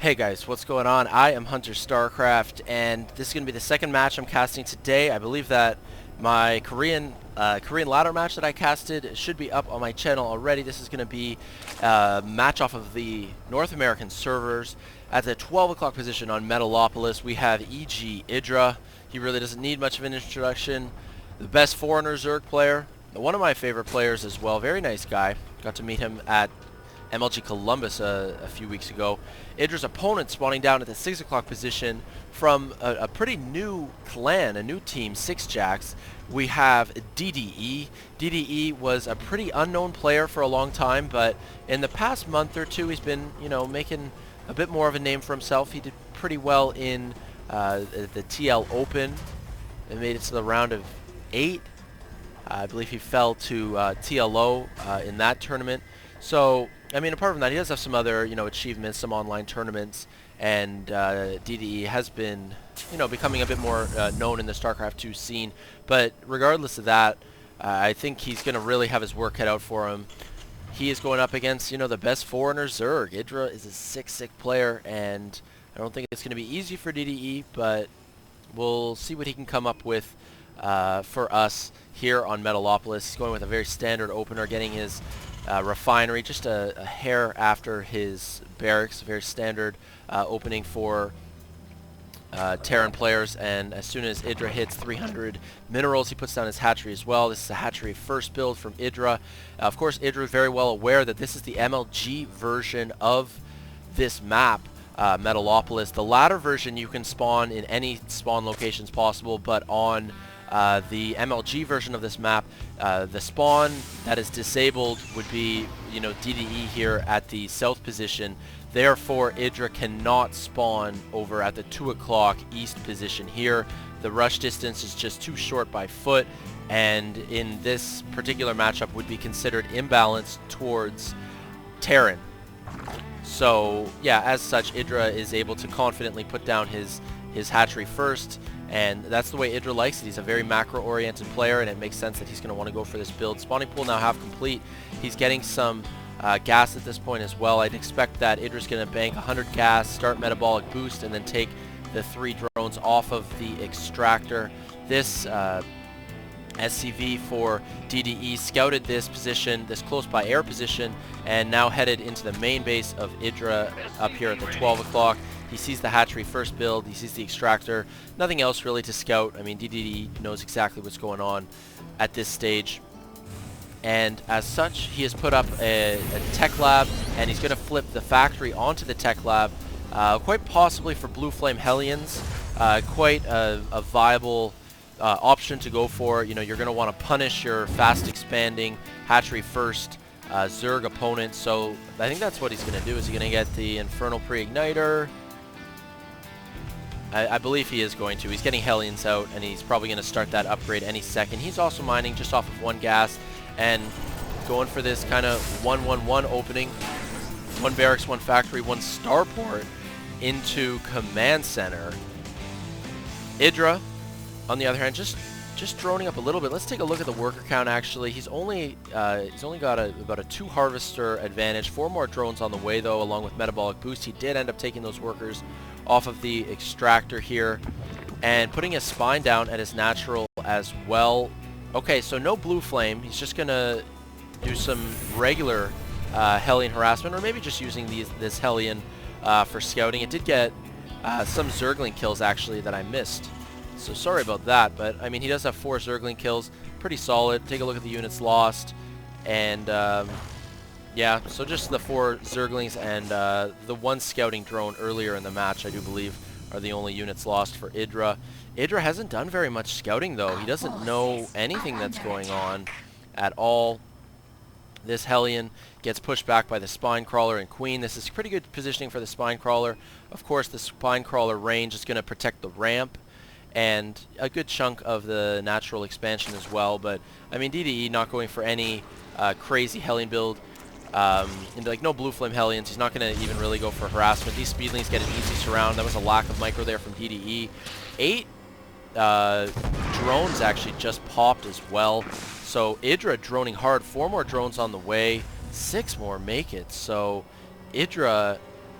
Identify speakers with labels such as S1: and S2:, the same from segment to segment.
S1: Hey guys, what's going on? I am Hunter Starcraft, and this is going to be the second match I'm casting today. I believe that my Korean ladder match that I casted should be up on my channel already. This is going to be a match off of the North American servers. At the 12 o'clock position on Metalopolis, we have EG.IdrA. He really doesn't need much of an introduction. The best foreigner Zerg player. One of my favorite players as well. Very nice guy. Got to meet him at MLG Columbus a few weeks ago. IdrA's opponent spawning down at the 6 o'clock position from a pretty new clan, a new team, sixjax. We have DDE. DDE was a pretty unknown player for a long time, but in the past month or two he's been, making a bit more of a name for himself. He did pretty well in the TL Open and made it to the round of 8. I believe he fell to TLO in that tournament. So, I mean, apart from that, he does have some other, achievements, some online tournaments, and DDE has been, becoming a bit more known in the Starcraft 2 scene. But regardless of that, I think he's going to really have his work cut out for him. He is going up against, the best foreigner Zerg. IdrA is a sick player, and I don't think it's going to be easy for DDE, but we'll see what he can come up with for us here on Metalopolis. He's going with a very standard opener, getting his refinery just a hair after his barracks. Very standard opening for Terran players, and as soon as IdrA hits 300 minerals, he puts down his hatchery as well. This is a hatchery first build from IdrA. Of course, IdrA is very well aware that this is the MLG version of this map, Metalopolis. The latter version you can spawn in any spawn locations possible, but on the MLG version of this map, the spawn that is disabled would be, DDE here at the south position. Therefore, IdrA cannot spawn over at the 2 o'clock east position here. The rush distance is just too short by foot, and in this particular matchup would be considered imbalanced towards Terran. So, yeah, as such, IdrA is able to confidently put down his hatchery first, and that's the way IdrA likes it. He's a very macro-oriented player, and it makes sense that he's going to want to go for this build. Spawning pool now half complete. He's getting some gas at this point as well. I'd expect that IdrA's going to bank 100 gas, start metabolic boost, and then take the 3 drones off of the extractor. This SCV for DDE scouted this position, this close by air position, and now headed into the main base of IdrA up here at the 12 o'clock. He sees the hatchery first build, he sees the extractor, nothing else really to scout. I mean, DDE knows exactly what's going on at this stage. And as such, he has put up a tech lab, and he's going to flip the factory onto the tech lab, quite possibly for Blue Flame Hellions. Quite a viable option to go for. You're going to want to punish your fast expanding hatchery first Zerg opponent. So I think that's what he's going to do. Is he going to get the Infernal Pre-Igniter? I believe he is going to. He's getting Hellions out, and he's probably going to start that upgrade any second. He's also mining just off of 1 gas and going for this kind of 1-1-1 opening. 1 barracks, 1 factory, 1 starport into command center. IdrA, on the other hand, just droning up a little bit. Let's take a look at the worker count. Actually, he's only got about a 2 harvester advantage. 4 more drones on the way though, along with metabolic boost. He did end up taking those workers off of the extractor here and putting his spine down at his natural as well. Okay, so no blue flame. He's just gonna do some regular Hellion harassment, or maybe just using this Hellion for scouting. It did get some Zergling kills actually that I missed. So sorry about that, but I mean, he does have 4 Zergling kills, pretty solid. Take a look at the units lost, and yeah, so just the 4 Zerglings and the 1 scouting drone earlier in the match, I do believe, are the only units lost for IdrA. IdrA hasn't done very much scouting though. He doesn't know anything that's going on at all. This Hellion gets pushed back by the Spine Crawler and Queen. This is pretty good positioning for the Spine Crawler. Of course, the Spine Crawler range is going to protect the ramp and a good chunk of the natural expansion as well. But I mean, DDE not going for any crazy Hellion build. And like no blue flame Hellions. He's not going to even really go for harassment. These speedlings get an easy surround. That was a lack of micro there from DDE. 8 drones actually just popped as well. So IdrA droning hard. 4 more drones on the way. 6 more make it. So IdrA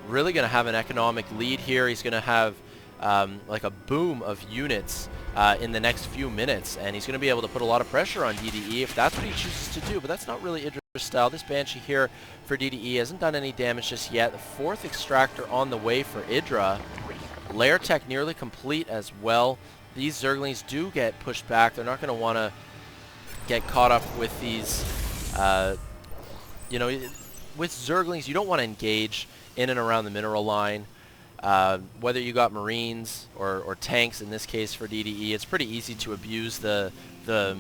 S1: really going to have an economic lead here. He's going to have like a boom of units in the next few minutes, and he's going to be able to put a lot of pressure on DDE if that's what he chooses to do, but that's not really IdrA's style. This Banshee here for DDE hasn't done any damage just yet. The fourth extractor on the way for IdrA. Lair tech nearly complete as well. These Zerglings do get pushed back. They're not going to want to get caught up with these, you know, with Zerglings, you don't want to engage in and around the mineral line. Whether you got Marines or tanks, in this case for DDE, it's pretty easy to abuse the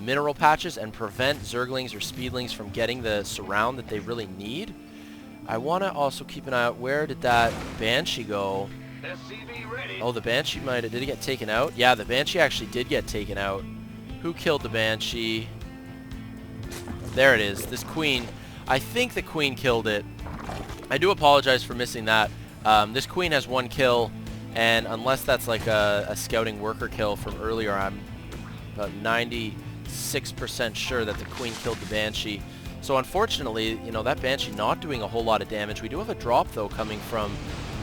S1: mineral patches and prevent Zerglings or Speedlings from getting the surround that they really need. I want to also keep an eye out, where did that Banshee go? Oh, the Banshee did it get taken out? Yeah, the Banshee actually did get taken out. Who killed the Banshee? There it is, this Queen. I think the Queen killed it. I do apologize for missing that. This Queen has 1 kill, and unless that's like a scouting worker kill from earlier, I'm about 96% sure that the Queen killed the Banshee. So unfortunately, you know, that Banshee not doing a whole lot of damage. We do have a drop though coming from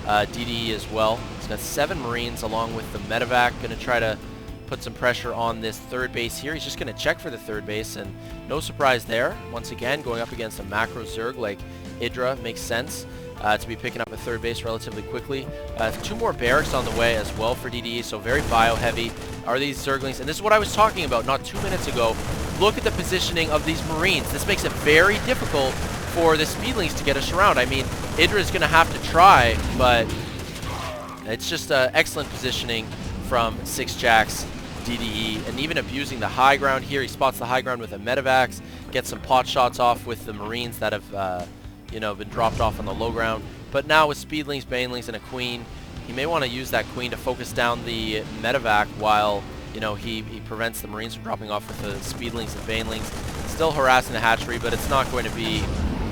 S1: DDE as well. He's got 7 Marines along with the medevac. Going to try to put some pressure on this third base here. He's just going to check for the third base, and no surprise there. Once again, going up against a macro Zerg like EG.IdrA makes sense to be picking up a third base relatively quickly. 2 more barracks on the way as well for DDE, so very bio-heavy are these Zerglings. And this is what I was talking about not 2 minutes ago. Look at the positioning of these Marines. This makes it very difficult for the Speedlings to get us around. I mean, EG.IdrA is going to have to try, but it's just excellent positioning from sixjax.DDE, and even abusing the high ground here. He spots the high ground with a medevacs, gets some pot shots off with the Marines that have you know, been dropped off on the low ground. But now with Speedlings, Banelings, and a Queen, he may want to use that Queen to focus down the medevac while, you know, he prevents the Marines from dropping off with the Speedlings and Banelings. Still harassing the hatchery, but it's not going to be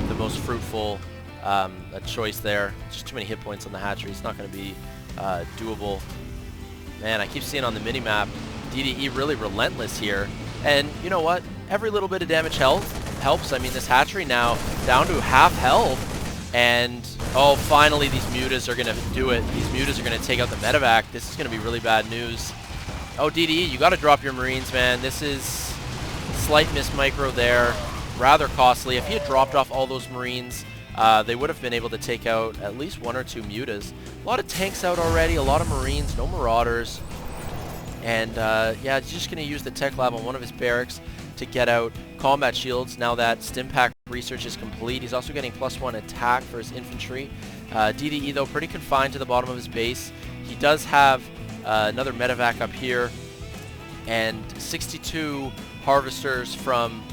S1: the most fruitful choice there. Just too many hit points on the hatchery. It's not going to be doable. Man, I keep seeing on the minimap, DDE really relentless here. And you know what? Every little bit of damage helps. I mean, this hatchery now down to half health. And, oh, finally these mutas are going to do it. These mutas are going to take out the medevac. This is going to be really bad news. Oh, DDE, you got to drop your Marines, man. This is slight miss micro there. Rather costly. If he had dropped off all those Marines, they would have been able to take out at least 1 or 2 mutas. A lot of tanks out already, a lot of Marines, no Marauders. And yeah, he's just going to use the tech lab on one of his barracks to get out combat shields now that Stimpack research is complete. He's also getting +1 attack for his infantry. DDE, though, pretty confined to the bottom of his base. He does have another medevac up here, and 62 harvesters from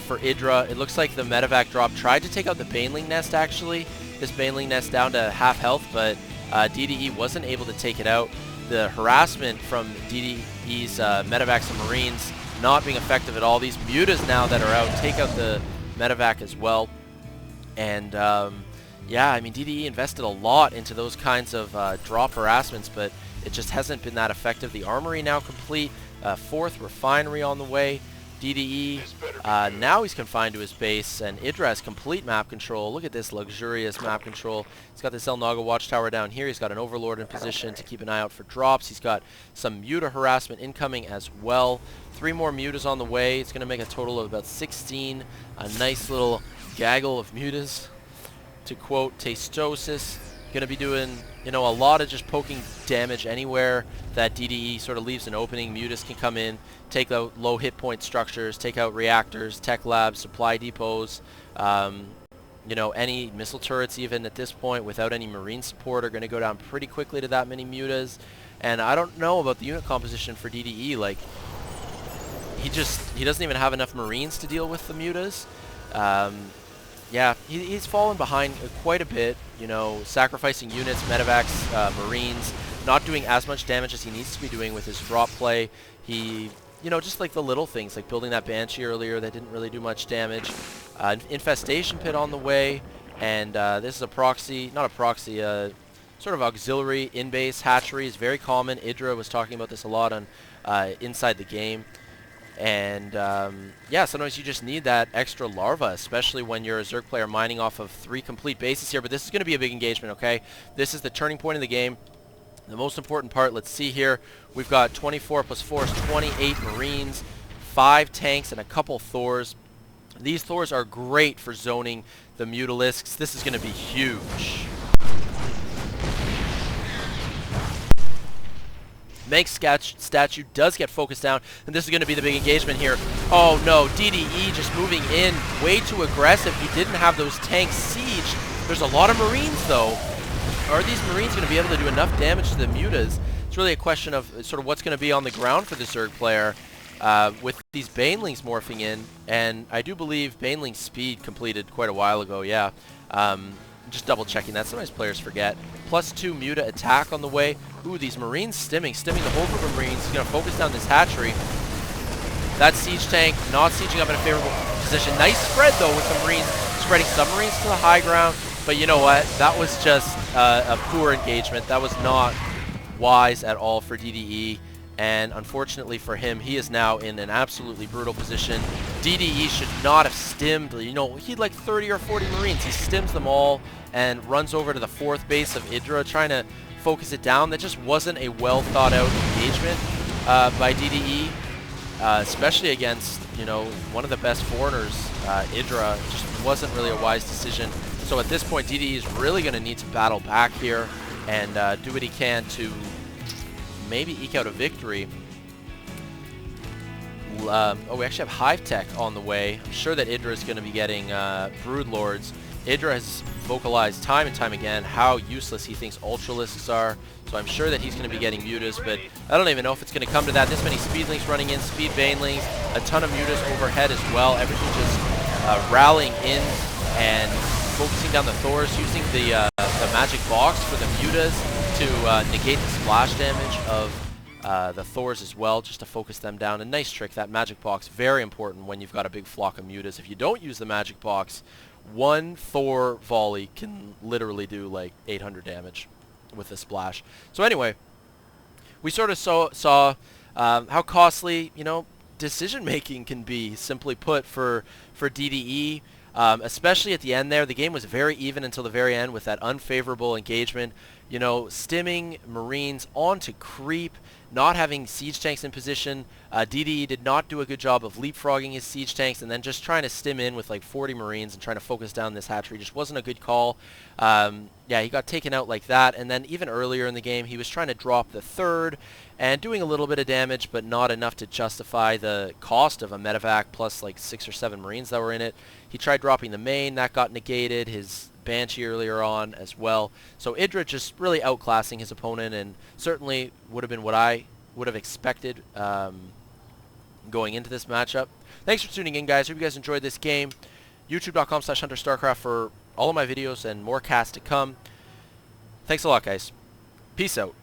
S1: for EG.IdrA. It looks like the medevac drop tried to take out the Baneling nest, actually. This Baneling nest down to half health, but DDE wasn't able to take it out. The harassment from DDE's medevacs and Marines not being effective at all. These mutas now that are out take out the medevac as well. And yeah, I mean, DDE invested a lot into those kinds of drop harassments, but it just hasn't been that effective. The armory now complete. 4th refinery on the way. DDE, now he's confined to his base, and EG.IdrA has complete map control. Look at this luxurious map control. He's got this El Naga watchtower down here. He's got an Overlord in position to keep an eye out for drops. He's got some muta harassment incoming as well. 3 more mutas on the way. It's going to make a total of about 16. A nice little gaggle of mutas. To quote Tastosis, going to be doing, you know, a lot of just poking damage anywhere that DDE sort of leaves an opening. Mutas can come in, take out low hit point structures, take out reactors, tech labs, supply depots, you know, any missile turrets even at this point without any Marine support are going to go down pretty quickly to that many mutas. And I don't know about the unit composition for DDE. Like, he doesn't even have enough Marines to deal with the mutas. Yeah, he's fallen behind quite a bit, you know, sacrificing units, medevacs, Marines, not doing as much damage as he needs to be doing with his drop play. He, you know, just like the little things, like building that Banshee earlier that didn't really do much damage. Infestation pit on the way, and this is a proxy, not a proxy, sort of auxiliary in-base hatchery is very common. EG.IdrA was talking about this a lot on Inside the Game. And yeah, sometimes you just need that extra larva, especially when you're a Zerg player mining off of 3 complete bases here. But this is going to be a big engagement, okay? This is the turning point in the game. The most important part, let's see here. We've got 24 plus 4 is 28 Marines, 5 tanks, and a couple Thors. These Thors are great for zoning the Mutalisks. This is going to be huge. Meng's statue does get focused down, and this is going to be the big engagement here. Oh no, DDE just moving in way too aggressive. He didn't have those tanks sieged. There's a lot of Marines though. Are these Marines going to be able to do enough damage to the mutas? It's really a question of sort of what's going to be on the ground for the Zerg player with these Banelings morphing in. And I do believe Baneling's speed completed quite a while ago, yeah. Just double checking that. Sometimes players forget. +2 muta attack on the way. Ooh, these Marines stimming the whole group of Marines. He's going to focus down this hatchery. That siege tank not sieging up in a favorable position. Nice spread though with the Marines spreading submarines to the high ground. But you know what? That was just a poor engagement. That was not wise at all for DDE. And unfortunately for him, he is now in an absolutely brutal position. DDE should not have stimmed. You know, he had like 30 or 40 Marines. He stims them all and runs over to the 4th base of EG.IdrA, trying to focus it down. That just wasn't a well thought out engagement by DDE, especially against, you know, one of the best foreigners, EG.IdrA. Just wasn't really a wise decision. So at this point, DDE is really going to need to battle back here and do what he can to maybe eke out a victory. Oh, we actually have Hive Tech on the way. I'm sure that EG.IdrA is going to be getting Broodlords. EG.IdrA has vocalized time and time again how useless he thinks Ultralisks are, so I'm sure that he's going to be getting mutas, but I don't even know if it's going to come to that. This many Speedlings running in, Speed Banelings, a ton of mutas overhead as well. Everything just rallying in and focusing down the Thors, using the magic box for the mutas to negate the splash damage of the Thors as well, just to focus them down. A nice trick, that magic box, very important when you've got a big flock of mutas. If you don't use the magic box, one Thor volley can literally do like 800 damage with a splash. So anyway, we sort of saw how costly, you know, decision making can be, simply put, for DDE. Especially at the end there. The game was very even until the very end with that unfavorable engagement. You know, stimming Marines onto creep, not having siege tanks in position. DDE did not do a good job of leapfrogging his siege tanks, and then just trying to stim in with like 40 Marines and trying to focus down this hatchery just wasn't a good call. Yeah, he got taken out like that, and then even earlier in the game he was trying to drop the 3rd and doing a little bit of damage, but not enough to justify the cost of a medevac plus like 6 or 7 Marines that were in it. He tried dropping the main, that got negated. His Banshee earlier on as well. So EG.IdrA just really outclassing his opponent, and certainly would have been what I would have expected going into this matchup. Thanks for tuning in, guys. Hope you guys enjoyed this game. YouTube.com/HunterStarcraft for all of my videos and more casts to come. Thanks a lot, guys. Peace out.